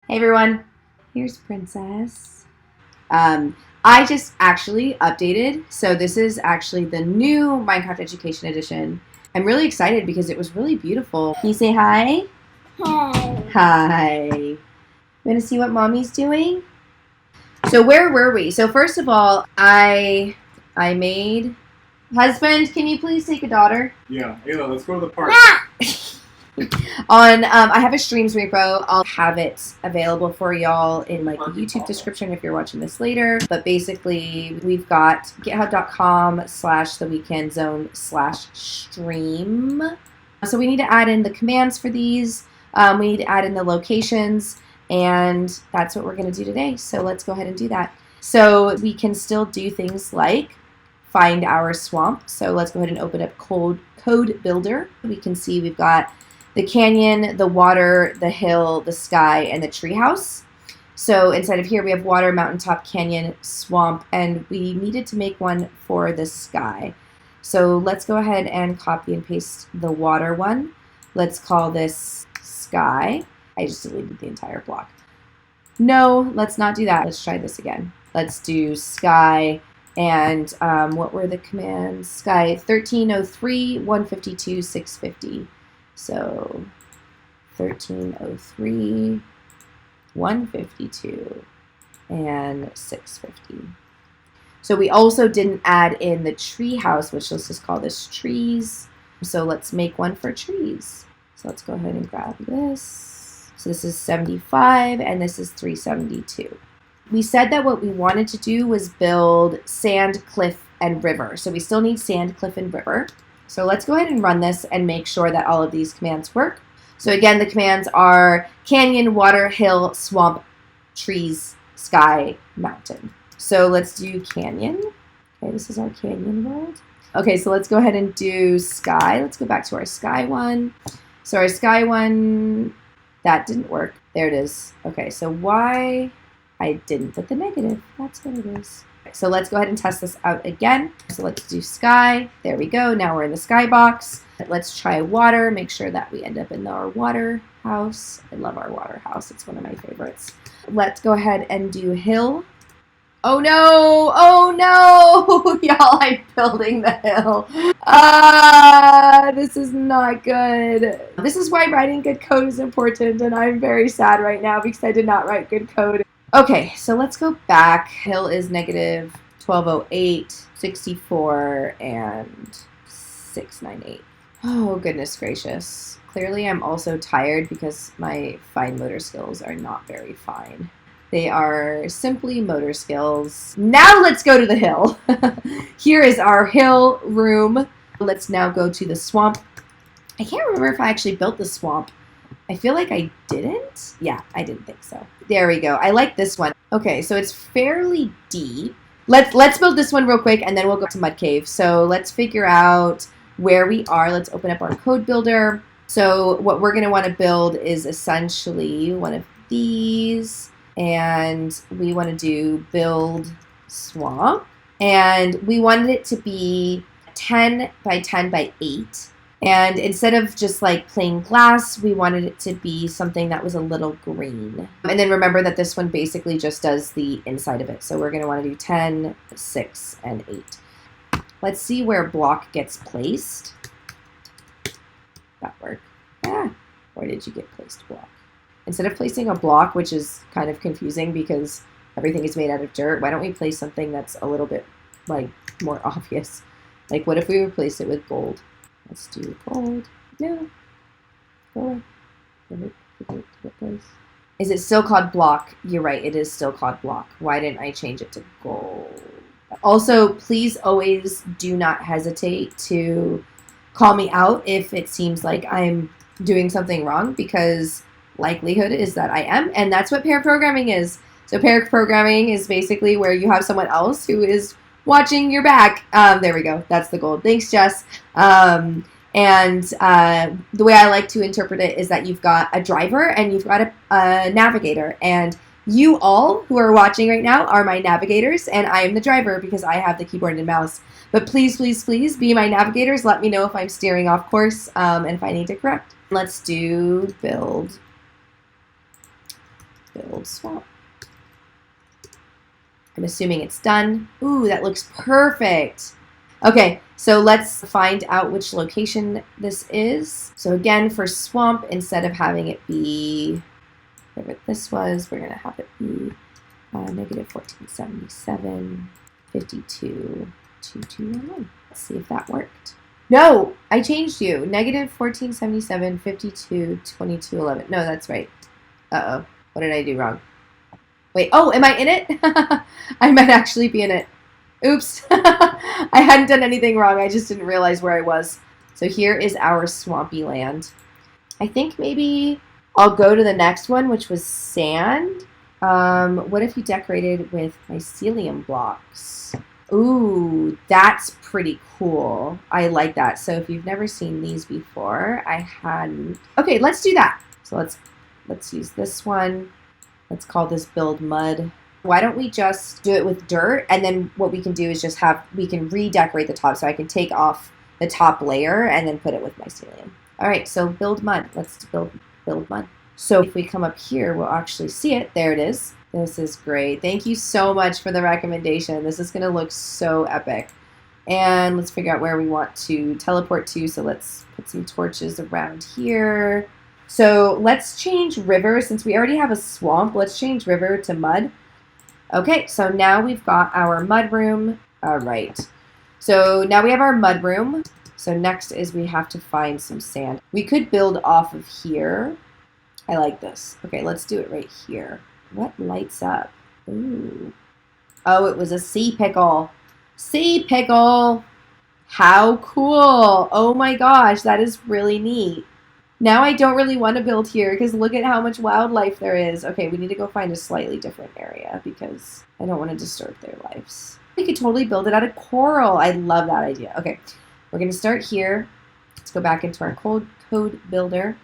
Hey everyone, here's Princess. I just actually updated, so this is actually the new Minecraft Education Edition. I'm really excited because it was really beautiful. Can you say hi? Hi. Hi. You want to see what Mommy's doing? So where were we? So first of all, I made... Husband, can you please take a daughter? Yeah, Ayla, let's go to the park. I have a streams repo. I'll have it available for y'all in like the YouTube description if you're watching this later. But basically, we've got github.com/theweekendzone/stream. So we need to add in the commands for these. We need to add in the locations, and that's what we're going to do today. So let's go ahead and do that. So we can still do things like find our swamp. So let's go ahead and open up Code Builder. We can see we've got the canyon, the water, the hill, the sky, and the treehouse. So inside of here we have water, mountaintop, canyon, swamp, and we needed to make one for the sky. So let's go ahead and copy and paste the water one. Let's call this sky. I just deleted the entire block. No, let's not do that. Let's try this again. Let's do sky. And what were the commands? Sky 1303, 152, 650. So 1303, 152, and 650. So we also didn't add in the tree house, which let's just call this trees. So let's make one for trees. So let's go ahead and grab this. So this is 75 and this is 372. We said that what we wanted to do was build sand, cliff, and river. So we still need sand, cliff, and river. So let's go ahead and run this and make sure that all of these commands work. So again, the commands are canyon, water, hill, swamp, trees, sky, mountain. So let's do canyon. Okay, this is our canyon world. Okay, so let's go ahead and do sky. Let's go back to our sky one. So our sky one, that didn't work. There it is. Okay, so why I didn't put the negative? That's what it is. So let's go ahead and test this out again. So let's do sky. There we go. Now we're in the sky box. Let's try water. Make sure that we end up in our water house. I love our water house. It's one of my favorites. Let's go ahead and do hill. Oh no! Oh no! Y'all, I'm building the hill. This is not good. This is why writing good code is important, and I'm very sad right now because I did not write good code. Okay, so let's go back. Hill is negative 1208, 64, and 698. Oh, goodness gracious. Clearly, I'm also tired because my fine motor skills are not very fine. They are simply motor skills. Now let's go to the hill. Here is our hill room. Let's now go to the swamp. I can't remember if I actually built the swamp. I feel like I didn't. Yeah, I didn't think so. There we go. I like this one. Okay, so it's fairly deep. Let's build this one real quick, and then we'll go to Mud Cave. So let's figure out where we are. Let's open up our code builder. So what we're going to want to build is essentially one of these, and we want to do build swamp, and we wanted it to be 10 by 10 by 8. And instead of just like plain glass, we wanted it to be something that was a little green. And then remember that this one basically just does the inside of it. So we're going to want to do 10, 6, and 8. Let's see where block gets placed. That worked. Ah, where did you get placed block? Instead of placing a block, which is kind of confusing because everything is made out of dirt, why don't we place something that's a little bit like more obvious? Like what if we replaced it with gold? Let's do gold. No. Go away. Is it still called block? You're right, it is still called block. Why didn't I change it to gold? Also, please always do not hesitate to call me out if it seems like I'm doing something wrong, because likelihood is that I am, and that's what pair programming is. So pair programming is basically where you have someone else who is watching your back. There we go. That's the gold. Thanks, Jess. The way I like to interpret it is that you've got a driver and you've got a navigator. And you all who are watching right now are my navigators, and I am the driver because I have the keyboard and mouse. But please, please, please be my navigators. Let me know if I'm steering off course and if I need to correct. Let's do build build swamp. I'm assuming it's done. Ooh, that looks perfect. Okay, so let's find out which location this is. So again, for swamp, instead of having it be whatever this was, we're going to have it be negative 1477, 52, 2211. Let's see if that worked. No, I changed you. Negative 1477, 52, 2211. No, that's right. Uh-oh. What did I do wrong? Wait, oh, am I in it? I might actually be in it. Oops. I hadn't done anything wrong. I just didn't realize where I was. So here is our swampy land. I think maybe I'll go to the next one, which was sand. What if you decorated with mycelium blocks? Ooh, that's pretty cool. I like that. So if you've never seen these before, I hadn't. Okay, let's do that. So let's use this one. Let's call this build mud. Why don't we just do it with dirt, and then what we can do is just we can redecorate the top, so I can take off the top layer and then put it with mycelium. All right, so build mud. Let's build mud. So if we come up here, we'll actually see it. There it is. This is great. Thank you so much for the recommendation. This is gonna look so epic. And let's figure out where we want to teleport to. So let's put some torches around here. So let's change river. Since we already have a swamp, let's change river to mud. Okay, so now we've got our mud room. All right. So now we have our mud room. So next is we have to find some sand. We could build off of here. I like this. Okay, let's do it right here. What lights up? Ooh. Oh, it was a sea pickle. Sea pickle. How cool. Oh my gosh, that is really neat. Now I don't really want to build here because look at how much wildlife there is. Okay, we need to go find a slightly different area because I don't want to disturb their lives. We could totally build it out of coral. I love that idea. Okay, we're going to start here. Let's go back into our code builder.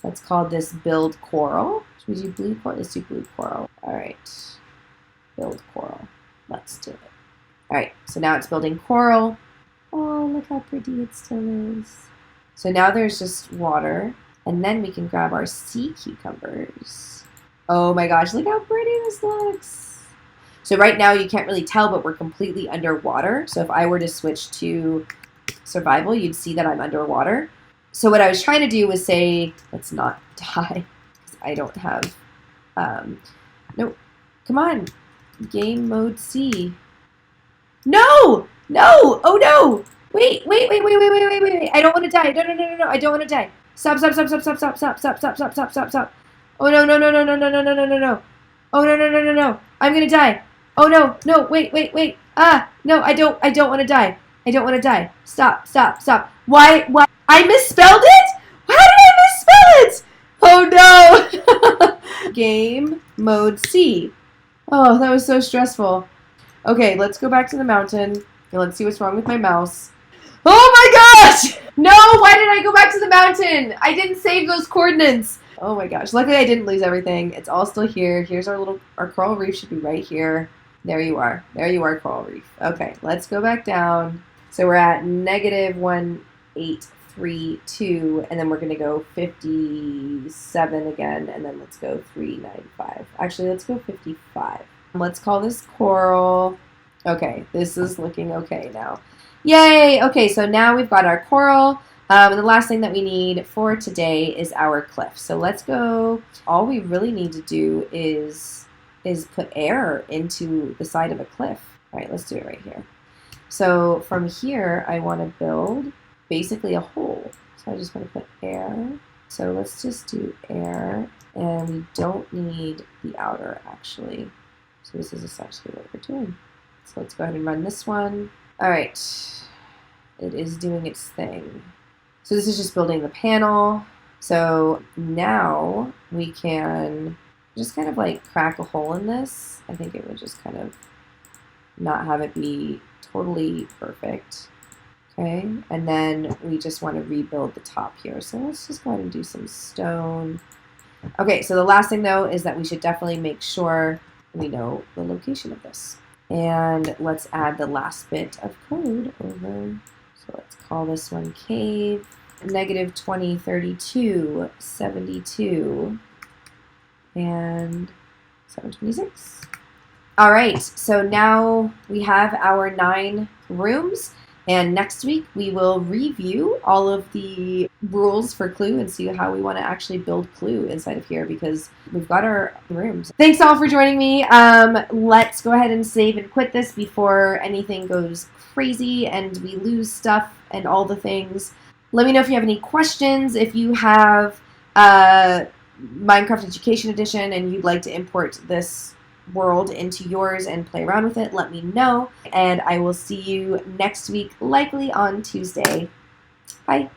Let's call this build coral. Should we do blue coral? Let's do blue coral. All right, build coral. Let's do it. All right, so now it's building coral. Oh, look how pretty it still is. So now there's just water, and then we can grab our sea cucumbers. Oh my gosh, look how pretty this looks. So right now you can't really tell, but we're completely underwater. So if I were to switch to survival, you'd see that I'm underwater. So what I was trying to do was say, let's not die, because I don't have, no, come on, game mode C. No, no, oh no. Wait. I don't want to die. No. I don't want to die. Stop. Oh, no. Oh, no. I'm going to die. Oh, no. Wait. No, I don't want to die. I don't want to die. Stop. Why? I misspelled it? How did I misspell it? Oh, no. Game mode C. Oh, that was so stressful. Okay, let's go back to the mountain. And let's see what's wrong with my mouse. Oh my gosh! No, why did I go back to the mountain? I didn't save those coordinates. Oh my gosh, luckily I didn't lose everything. It's all still here. Here's our coral reef should be right here. There you are, coral reef. Okay, let's go back down. So we're at negative 1832, and then we're gonna go 57 again, and then let's go 395. Actually, let's go 55. Let's call this coral. Okay, this is looking okay now. Yay! Okay, so now we've got our coral. And the last thing that we need for today is our cliff. So let's go. All we really need to do is put air into the side of a cliff. All right, let's do it right here. So from here, I want to build basically a hole. So I just want to put air. So let's just do air. And we don't need the outer, actually. So this is essentially what we're doing. So let's go ahead and run this one. All right, it is doing its thing. So this is just building the panel. So now we can just kind of like crack a hole in this. I think it would just kind of not have it be totally perfect. Okay, and then we just want to rebuild the top here. So let's just go ahead and do some stone. Okay, so the last thing though is that we should definitely make sure we know the location of this. And let's add the last bit of code over. So let's call this one cave. -2032, 72. And 726. All right, so now we have our 9 rooms, and next week we will review all of the rules for Clue and see how we want to actually build Clue inside of here, because we've got our rooms. Thanks all for joining me. Let's go ahead and save and quit this before anything goes crazy and we lose stuff and all the things. Let me know if you have any questions. If you have Minecraft Education Edition and you'd like to import this world into yours and play around with it, let me know. And I will see you next week, likely on Tuesday. Bye.